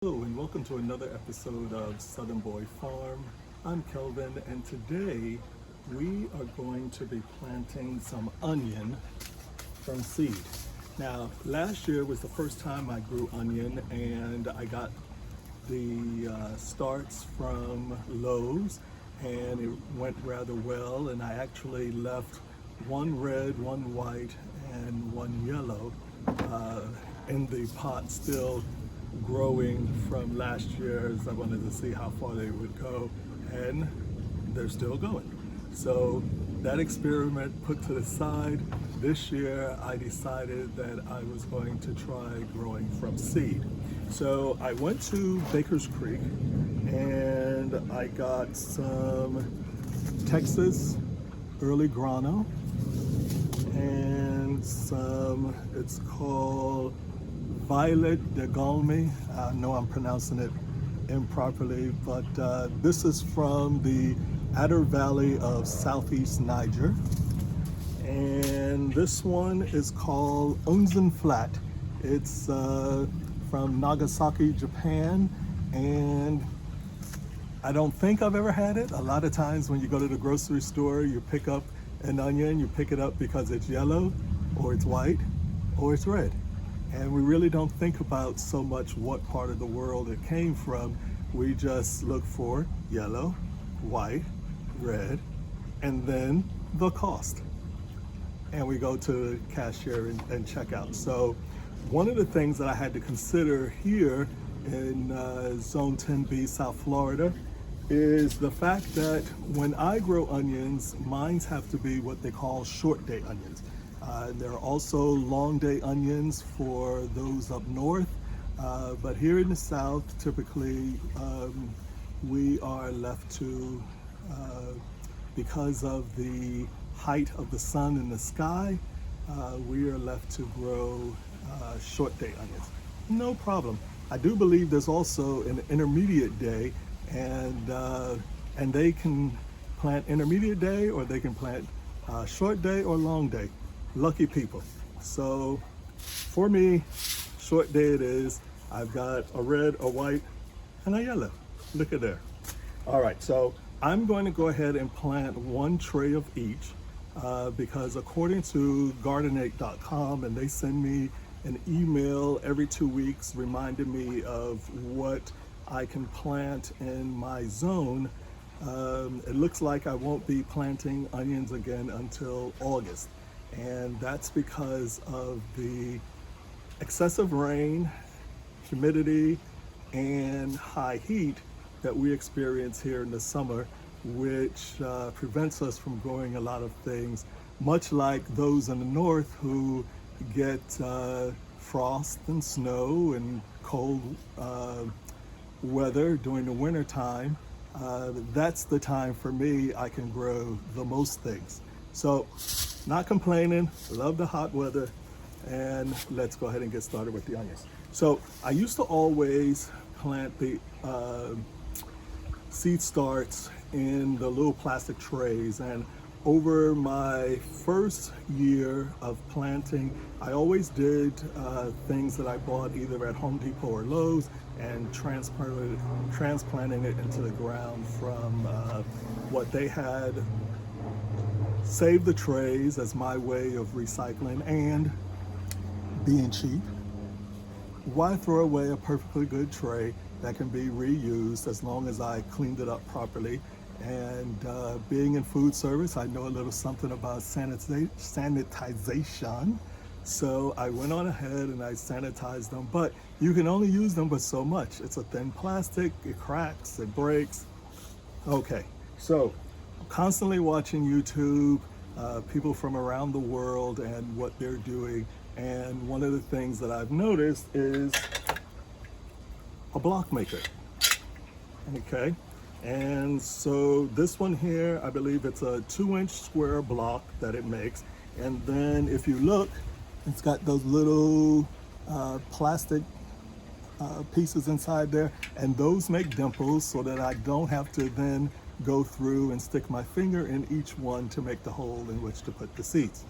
Hello and welcome to another episode of Southern Boy Farm. I'm Kelvin and today we are going to be planting some onion from seed. Now last year was the first time I grew onion and I got the starts from Lowe's and it went rather well, and I actually left one red, one white and one yellow in the pot still growing from last year, as I wanted to see how far they would go, and they're still going. So that experiment put to the side, this year I decided that I was going to try growing from seed. So I went to Baker's Creek and I got some Texas early grano and some, it's called Violet de Galme. I know I'm pronouncing it improperly, but this is from the Adder Valley of Southeast Niger. And this one is called Unzen Flat. It's from Nagasaki, Japan. And I don't think I've ever had it. A lot of times when you go to the grocery store, you pick up an onion, you pick it up because it's yellow, or it's white, or it's red. And we really don't think about so much what part of the world it came from. We just look for yellow, white, red, and then the cost. And we go to the cashier and check out. So one of the things that I had to consider here in Zone 10B, South Florida, is the fact that when I grow onions, mine have to be what they call short day onions. There are also long day onions for those up north, but here in the south, typically we are left to, because of the height of the sun in the sky, we are left to grow short day onions. No problem. I do believe there's also an intermediate day, and they can plant intermediate day, or they can plant short day or long day. Lucky people. So for me, short day it is. I've got a red, a white, and a yellow. Look at there. All right, so I'm going to go ahead and plant one tray of each because according to gardenate.com, and they send me an email every 2 weeks reminding me of what I can plant in my zone. It looks like I won't be planting onions again until August. And that's because of the excessive rain, humidity, and high heat that we experience here in the summer, which prevents us from growing a lot of things, much like those in the north who get frost and snow and cold weather during the winter time. That's the time for me I can grow the most things. So, not complaining, love the hot weather, and let's go ahead and get started with the onions. So I used to always plant the seed starts in the little plastic trays, and over my first year of planting, I always did things that I bought either at Home Depot or Lowe's and transplanting it into the ground from what they had. Save the trays as my way of recycling and being cheap. Why throw away a perfectly good tray that can be reused as long as I cleaned it up properly? And being in food service, I know a little something about sanitization. So I went on ahead and I sanitized them, but you can only use them but so much. It's a thin plastic, it cracks, it breaks. Okay, so constantly watching YouTube, people from around the world and what they're doing. And one of the things that I've noticed is a block maker. Okay, and so this one here, I believe it's a 2-inch square block that it makes. And then if you look, it's got those little plastic pieces inside there, and those make dimples so that I don't have to then go through and stick my finger in each one to make the hole in which to put the seeds.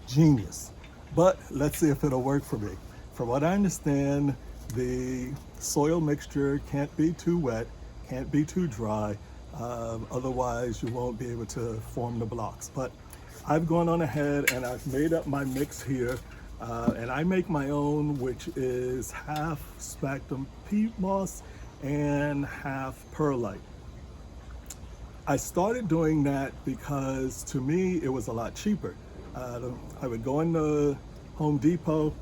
Genius. But let's see if it'll work for me. From what I understand, the soil mixture can't be too wet, can't be too dry, otherwise you won't be able to form the blocks. But I've gone on ahead and I've made up my mix here, and I make my own, which is half sphagnum peat moss and half perlite. I started doing that because to me it was a lot cheaper. I would go into Home Depot,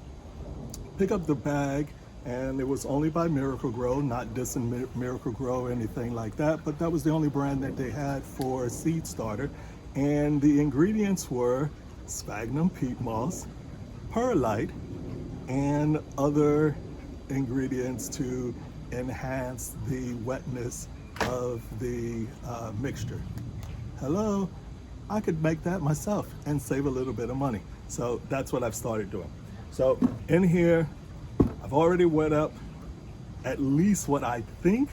pick up the bag, and it was only by Miracle Grow, not dissing Miracle Grow or anything like that, but that was the only brand that they had for seed starter. And the ingredients were sphagnum peat moss, perlite, and other ingredients to enhance the wetness of the mixture. Hello, I could make that myself and save a little bit of money. So that's what I've started doing. So in here, I've already wet up at least what I think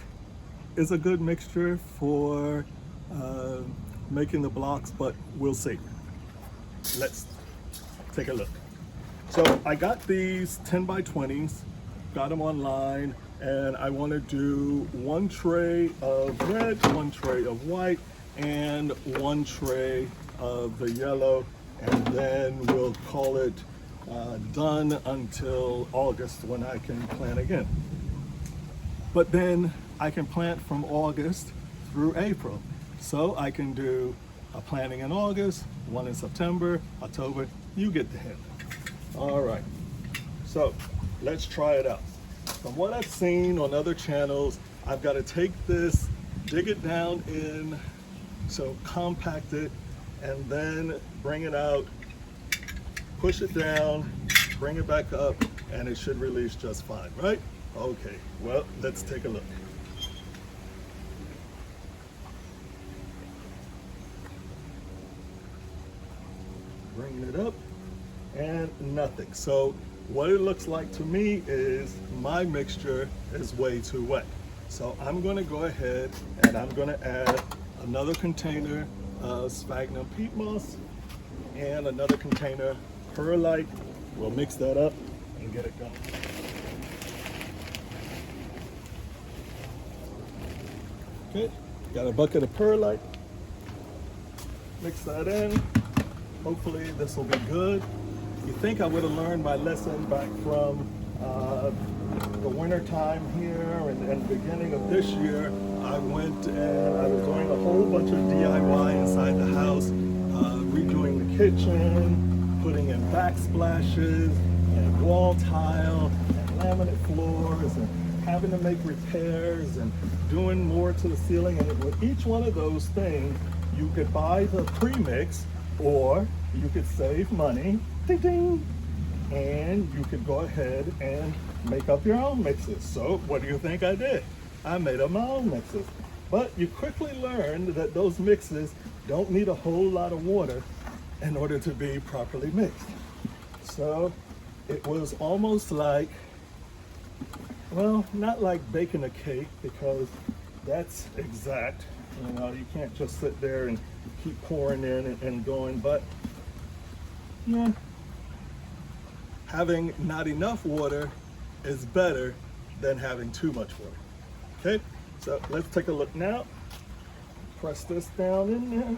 is a good mixture for making the blocks, but we'll see. Let's take a look. So I got these 10 by 20s, got them online, and I want to do 1 tray of red, 1 tray of white, and 1 tray of the yellow, and then we'll call it done until August when I can plant again. But then I can plant from August through April. So I can do a planting in August, one in September, October, you get the hint. All right, so let's try it out. From what I've seen on other channels, I've got to take this, dig it down in, so compact it, and then bring it out, push it down, bring it back up, and it should release just fine, right? Okay, well, let's take a look. Bringing it up, and nothing. So what it looks like to me is my mixture is way too wet. So I'm going to go ahead and I'm going to add another container of sphagnum peat moss and another container perlite. We'll mix that up and get it going. Okay, got a bucket of perlite. Mix that in. Hopefully this will be good. You think I would have learned my lesson back from the winter time here and the beginning of this year. I went and I was doing a whole bunch of DIY inside the house, redoing the kitchen, putting in backsplashes and wall tile and laminate floors and having to make repairs and doing more to the ceiling. And with each one of those things, you could buy the premix, or you could save money, ding ding, and you could go ahead and make up your own mixes. So what do you think I did? I made up my own mixes. But you quickly learned that those mixes don't need a whole lot of water in order to be properly mixed. So it was almost like, well, not like baking a cake, because that's exact. You know, you can't just sit there and keep pouring in and going, but yeah, having not enough water is better than having too much water. Okay, so let's take a look now. Press this down in there.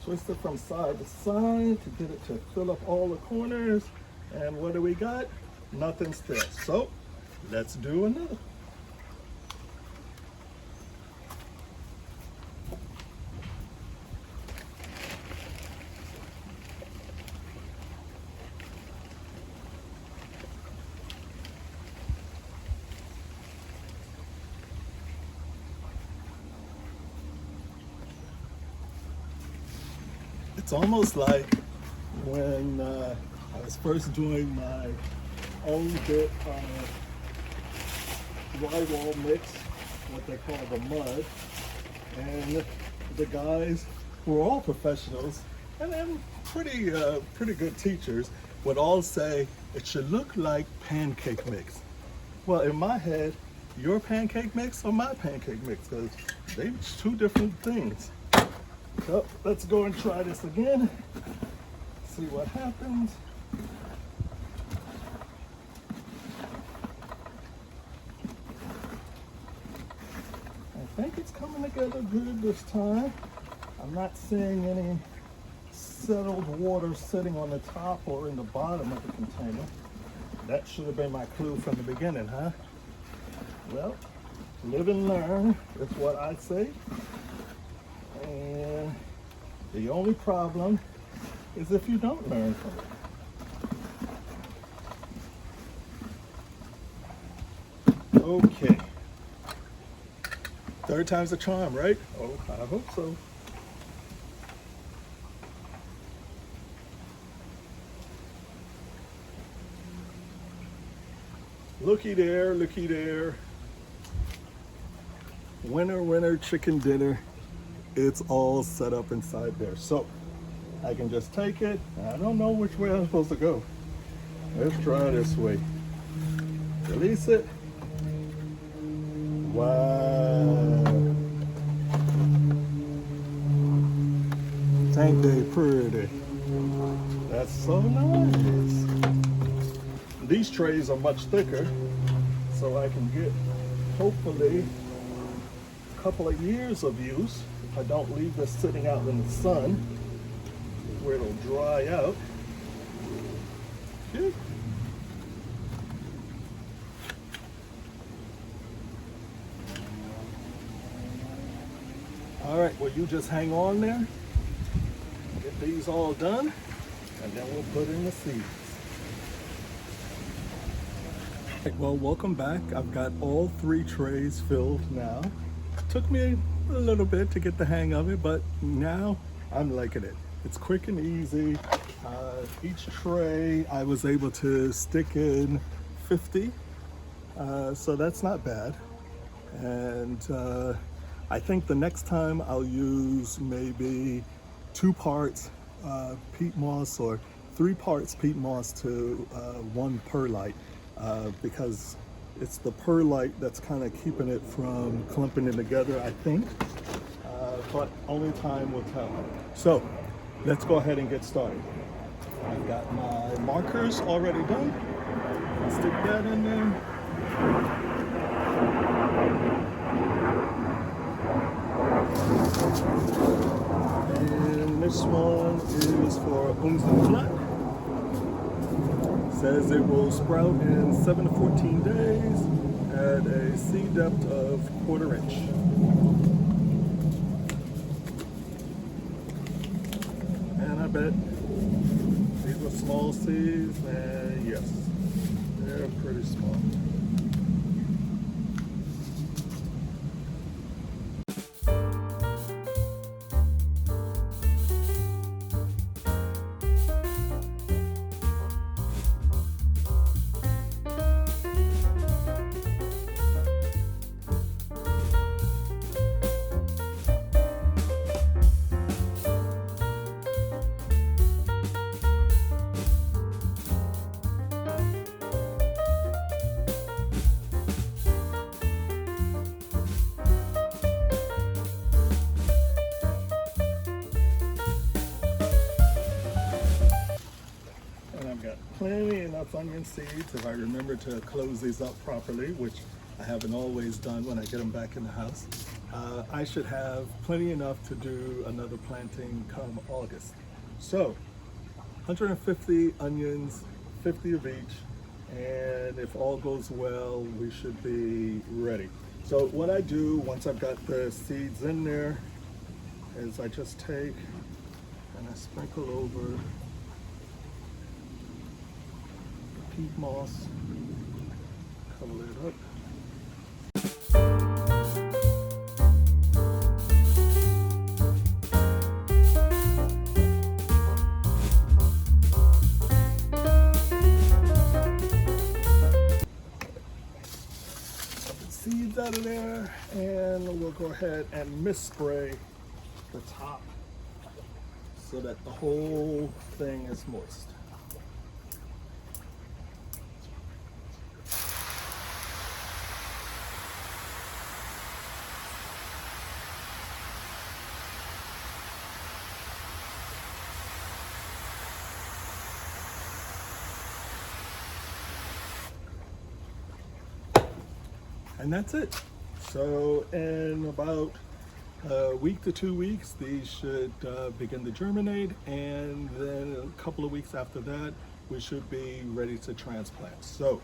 Twist it from side to side to get it to fill up all the corners. And what do we got? Nothing still. So let's do another. It's almost like when I was first doing my own bit of drywall mix, what they call the mud, and the guys who are all professionals and pretty good teachers would all say it should look like pancake mix. Well, in my head, your pancake mix or my pancake mix, because they're two different things. So let's go and try this again, see what happens. think it's coming together good this time. I'm not seeing any settled water sitting on the top or in the bottom of the container. That should have been my clue from the beginning, huh? Well, live and learn is what I say. And the only problem is if you don't learn from it. Okay. Third time's a charm, right? Oh, I hope so. Looky there, looky there. Winner, winner, chicken dinner. It's all set up inside there. So I can just take it. I don't know which way I'm supposed to go. Let's try this way. Release it. Wow. Ain't they pretty? That's so nice. These trays are much thicker, so I can get, hopefully, a couple of years of use if I don't leave this sitting out in the sun where it'll dry out. Okay. All right, well, you just hang on there, get these all done, and then we'll put in the seeds. Well, welcome back. I've got all 3 trays filled now. Took me a little bit to get the hang of it, but now I'm liking it. It's quick and easy. Each tray I was able to stick in 50, so that's not bad. And I think the next time I'll use maybe 2 parts peat moss or 3 parts peat moss to 1 perlite. Because it's the perlite that's kind of keeping it from clumping it together, I think. But only time will tell. So let's go ahead and get started. I've got my markers already done. I'll stick that in there. And this one is for Flat. Says it will sprout in 7 to 14 days at a seed depth of 1/4 inch. And I bet these are small seeds, and yes, they're pretty small. Plenty enough onion seeds if I remember to close these up properly, which I haven't always done when I get them back in the house. I should have plenty enough to do another planting come August. So 150 onions, 50 of each, and if all goes well, we should be ready. So what I do once I've got the seeds in there is I just take and I sprinkle over peat moss, cover it up. Seeds out of there, and we'll go ahead and mist spray the top so that the whole thing is moist. And that's it. So in about a week to 2 weeks, these should begin to germinate, and then a couple of weeks after that, we should be ready to transplant. So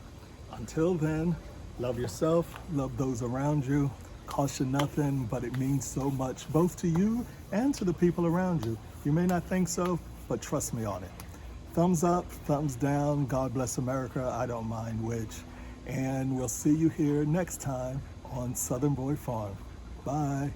until then, love yourself, love those around you. Cost you nothing, but it means so much, both to you and to the people around you. You may not think so, but trust me on it. Thumbs up, thumbs down, God bless America, I don't mind which. And we'll see you here next time on Southern Boy Farm. Bye.